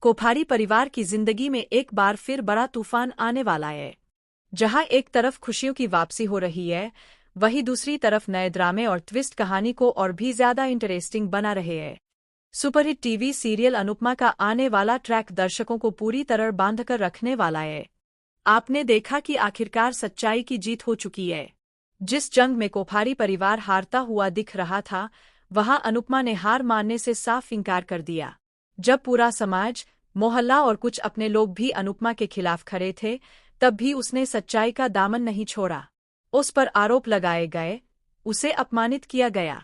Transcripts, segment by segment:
कोठारी परिवार की जिंदगी में एक बार फिर बड़ा तूफान आने वाला है। जहां एक तरफ खुशियों की वापसी हो रही है, वहीं दूसरी तरफ नए ड्रामे और ट्विस्ट कहानी को और भी ज्यादा इंटरेस्टिंग बना रहे हैं। सुपरहिट टीवी सीरियल अनुपमा का आने वाला ट्रैक दर्शकों को पूरी तरह बांधकर रखने वाला है। आपने देखा कि आखिरकार सच्चाई की जीत हो चुकी है। जिस जंग में कोठारी परिवार हारता हुआ दिख रहा था, वहां अनुपमा ने हार मानने से साफ इंकार कर दिया। जब पूरा समाज, मोहल्ला और कुछ अपने लोग भी अनुपमा के खिलाफ खड़े थे, तब भी उसने सच्चाई का दामन नहीं छोड़ा। उस पर आरोप लगाए गए, उसे अपमानित किया गया,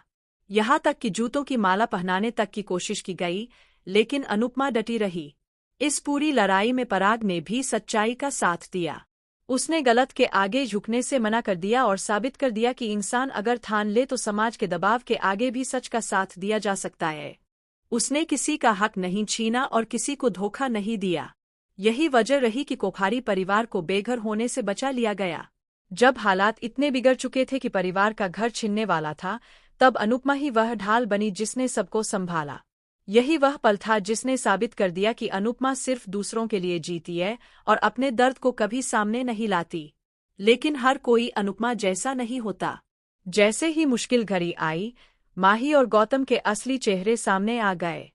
यहाँ तक कि जूतों की माला पहनाने तक की कोशिश की गई, लेकिन अनुपमा डटी रही। इस पूरी लड़ाई में पराग ने भी सच्चाई का साथ दिया। उसने गलत के आगे झुकने से मना कर दिया और साबित कर दिया कि इंसान अगर ठान ले तो समाज के दबाव के आगे भी सच का साथ दिया जा सकता है। उसने किसी का हक नहीं छीना और किसी को धोखा नहीं दिया। यही वजह रही कि कोठारी परिवार को बेघर होने से बचा लिया गया। जब हालात इतने बिगड़ चुके थे कि परिवार का घर छिनने वाला था, तब अनुपमा ही वह ढाल बनी जिसने सबको संभाला। यही वह पल था जिसने साबित कर दिया कि अनुपमा सिर्फ दूसरों के लिए जीती है और अपने दर्द को कभी सामने नहीं लाती। लेकिन हर कोई अनुपमा जैसा नहीं होता। जैसे ही मुश्किल घड़ी आई, माही और गौतम के असली चेहरे सामने आ गए।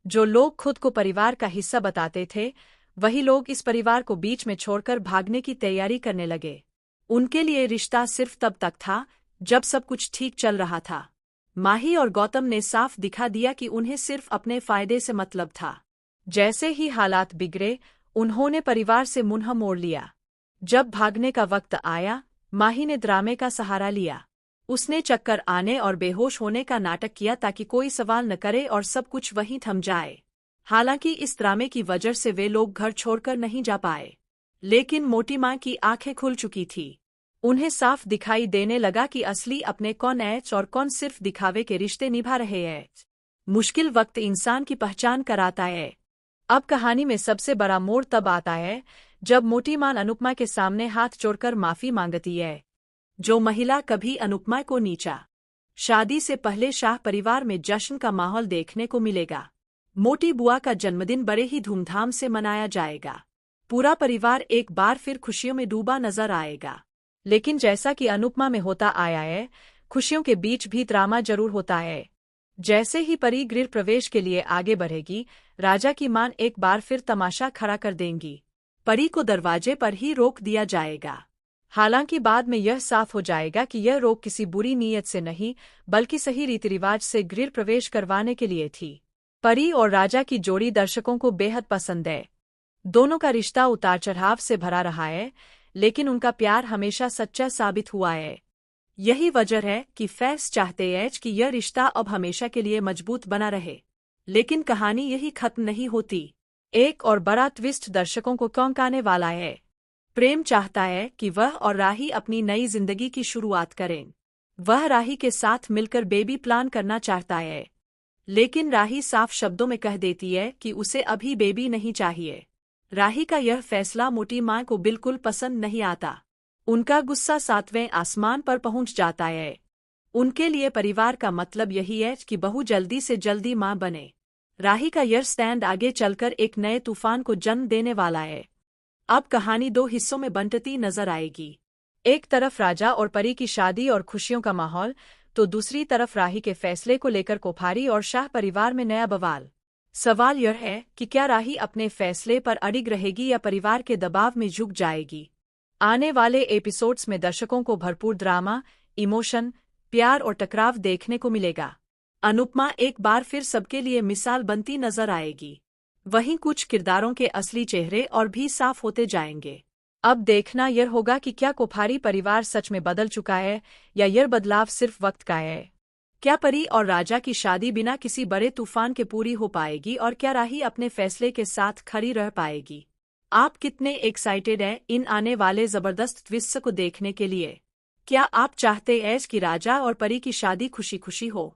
जो लोग खुद को परिवार का हिस्सा बताते थे, वही लोग इस परिवार को बीच में छोड़कर भागने की तैयारी करने लगे। उनके लिए रिश्ता सिर्फ तब तक था जब सब कुछ ठीक चल रहा था। माही और गौतम ने साफ दिखा दिया कि उन्हें सिर्फ अपने फायदे से मतलब था। जैसे ही हालात बिगड़े, उन्होंने परिवार से मुंह मोड़ लिया। जब भागने का वक्त आया, माही ने ड्रामे का सहारा लिया। उसने चक्कर आने और बेहोश होने का नाटक किया ताकि कोई सवाल न करे और सब कुछ वहीं थम जाए। हालांकि इस ड्रामे की वजह से वे लोग घर छोड़कर नहीं जा पाए, लेकिन मोटी माँ की आंखें खुल चुकी थी। उन्हें साफ दिखाई देने लगा कि असली अपने कौन है और कौन सिर्फ दिखावे के रिश्ते निभा रहे हैं। मुश्किल वक्त इंसान की पहचान कराता है। अब कहानी में सबसे बड़ा मोड़ तब आता है जब मोटी माँ अनुपमा के सामने हाथ जोड़कर माफी मांगती है। जो महिला कभी अनुपमा को नीचा शादी से पहले शाह परिवार में जश्न का माहौल देखने को मिलेगा। मोटी बुआ का जन्मदिन बड़े ही धूमधाम से मनाया जाएगा। पूरा परिवार एक बार फिर खुशियों में डूबा नजर आएगा। लेकिन जैसा कि अनुपमा में होता आया है, खुशियों के बीच भी ड्रामा जरूर होता है। जैसे ही परी गृह प्रवेश के लिए आगे बढ़ेगी, राजा की मां एक बार फिर तमाशा खड़ा कर देंगी। परी को दरवाजे पर ही रोक दिया जाएगा। हालांकि बाद में यह साफ हो जाएगा कि यह रोक किसी बुरी नीयत से नहीं, बल्कि सही रीति रिवाज से गृह प्रवेश करवाने के लिए थी। परी और राजा की जोड़ी दर्शकों को बेहद पसंद है। दोनों का रिश्ता उतार चढ़ाव से भरा रहा है, लेकिन उनका प्यार हमेशा सच्चा साबित हुआ है। यही वजह है कि फैंस चाहते हैं कि यह रिश्ता अब हमेशा के लिए मजबूत बना रहे। लेकिन कहानी यही खत्म नहीं होती। एक और बड़ा ट्विस्ट दर्शकों को चौंकाने वाला है। प्रेम चाहता है कि वह और राही अपनी नई जिंदगी की शुरुआत करें। वह राही के साथ मिलकर बेबी प्लान करना चाहता है, लेकिन राही साफ शब्दों में कह देती है कि उसे अभी बेबी नहीं चाहिए। राही का यह फैसला मोटी माँ को बिल्कुल पसंद नहीं आता। उनका गुस्सा 7वें आसमान पर पहुंच जाता है। उनके लिए परिवार का मतलब यही है कि बहू जल्दी से जल्दी माँ बने। राही का यह स्टैंड आगे चलकर एक नए तूफान को जन्म देने वाला है। अब कहानी 2 हिस्सों में बंटती नजर आएगी। एक तरफ राजा और परी की शादी और खुशियों का माहौल, तो दूसरी तरफ राही के फैसले को लेकर कोठारी और शाह परिवार में नया बवाल। सवाल यह है कि क्या राही अपने फैसले पर अडिग रहेगी या परिवार के दबाव में झुक जाएगी। आने वाले एपिसोड्स में दर्शकों को भरपूर ड्रामा, इमोशन, प्यार और टकराव देखने को मिलेगा। अनुपमा एक बार फिर सबके लिए मिसाल बनती नजर आएगी। वहीं कुछ किरदारों के असली चेहरे और भी साफ होते जाएंगे। अब देखना यह होगा कि क्या कोठारी परिवार सच में बदल चुका है या यह बदलाव सिर्फ वक्त का है। क्या परी और राजा की शादी बिना किसी बड़े तूफान के पूरी हो पाएगी और क्या राही अपने फैसले के साथ खड़ी रह पाएगी। आप कितने एक्साइटेड हैं इन आने वाले जबरदस्त ट्विस्ट को देखने के लिए। क्या आप चाहते हैं कि राजा और परी की शादी खुशी खुशी हो।